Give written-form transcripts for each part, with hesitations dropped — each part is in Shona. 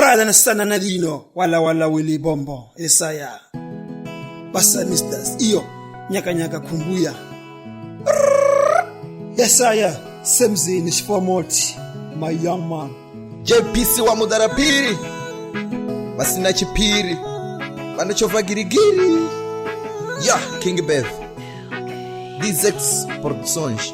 Fala na sana na dino wala wili bombo Yesaya Basanistas iyo Nyakanyaka kumbuya Yesaya Semzini shifomoti my young man JPC wa mudarapiri Basina chipiri Banachova girigiri Ya King Beth DZX Productions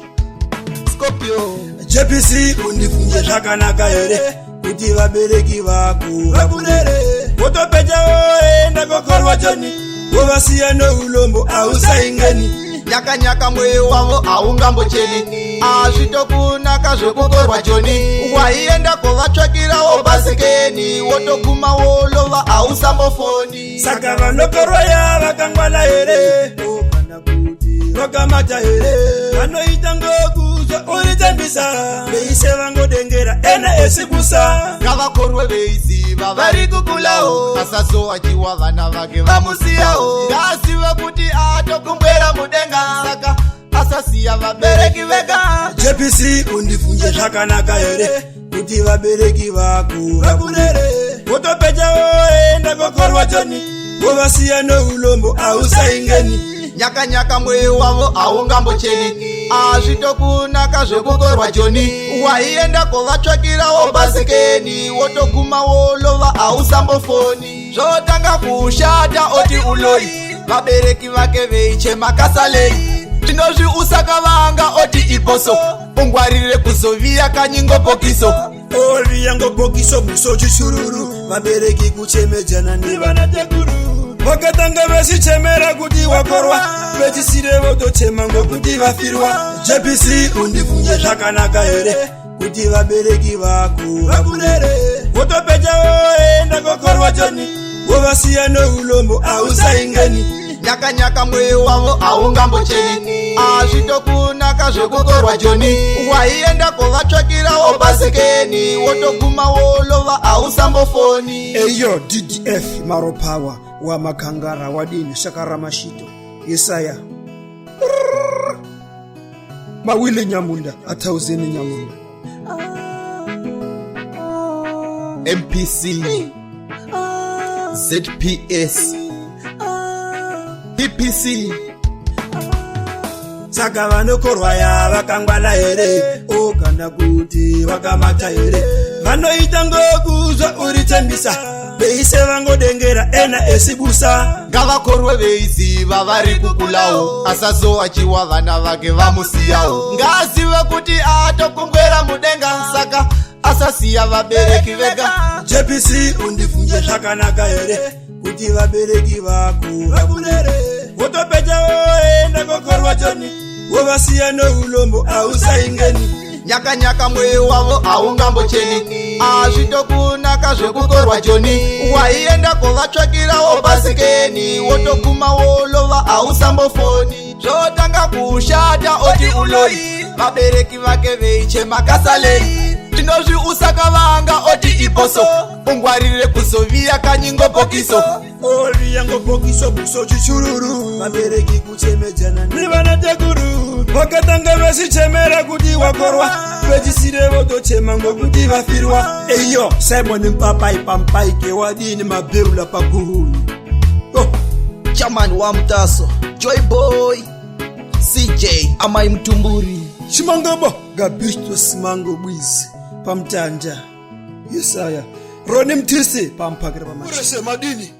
Scorpio JPC undifunje Zvakanakare kuti vabereki vako vakurere wotopeja woenda kokorwa joni wovasiya noulombo ausaingeni Nyakanyaka mweyo wavo aungambocheni azvitokunaka zvekukorwa joni waienda kovatsvakirawo basikeni wotoguma wolova ausambofoni saka vanokorwa ya vakangwala here kana kuti vakamata here vanoita ngokuzva uritambisa veise vangodengera ena esikusa ngavakorwe veiziva vari kukulawo asazowachiwa vana vake vamusiyawo ngasiva kuti atokumbwera mudenga saka asasiya vabereki vega JPC undifunje zvakanaka here kuti vabereki vako vakurere wotopeja woenda kokorwa joni wovasiya noulombo ausaingeni Nyakanyaka mweyo wavo aungambocheni azvitokunaka zvekukorwa joni waienda kovatsvakirawo basikeni wotoguma wolova ausambofoni zvotanga kushata oti uloi vabereki vake veichema kasalei tinozviusakavanga oti iposo ungwarire kuzoviya kanyingobokiso oviya ngobokiso musochichururu vabereki kuchemejana nevanatekuru vakatanga vasichemera kuti wakorwa vechisire votochema ngokuti vafirwa JPC undifunje zvakanaka here kuti vabereki vako vakurere wotopeja woenda kokorwa joni wovasiya noulombo ausaingeni Nyakanyaka mweyo wavo aungambocheni azvitokunaka zvekukorwa joni waienda kovatsvakirawo basikeni wotoguma wolova ausambofoni eyo DDF maropawa wa makangara wadini shakaramashito Yesaya mawile nyamunda atauzeni nyamunda MPC ZPS PPC saka vanokorwa ya vakangwala here kana kuti vakamata here vanoita ngokuzva uritambisa veise vangodengera ena esibusa ngavakorwe veiziva vari kukulawo asazowachiwa vana vake vamusiyawo ngazive kuti atokumbwera mudenga saka asasiya vabereki vega JPC undifunje zvakanaka here kuti vabereki vako vakurere wotopeja woenda kokorwa joni wovasiya noulombo ausaingeni Nyakanyaka mweyo wavo aungambocheni azvitokunaka zvekukorwa joni waienda kovatsvakirawo basikeni wotoguma wolova ausambofoni zvotanga kushata oti uloi vabereki vake veichema kasalei tinozviusakavanga oti iposo ungwarire kuzoviya kanyingobokiso oviya ngobokiso musochichururu vabereki kuchemejana nevanatekuru vakatanga vasichemera kuti wakorwa vechisire votochema ngokuti vafirwa eyo Simon mpapai pampaike wadini mabheula paguhuni chairman wa mutaso Joy Boy CJ amai mtumburi chimangobo gabisto simango bwizi pamtanja Yesaya Roni mtisi pampakira pamashisi madini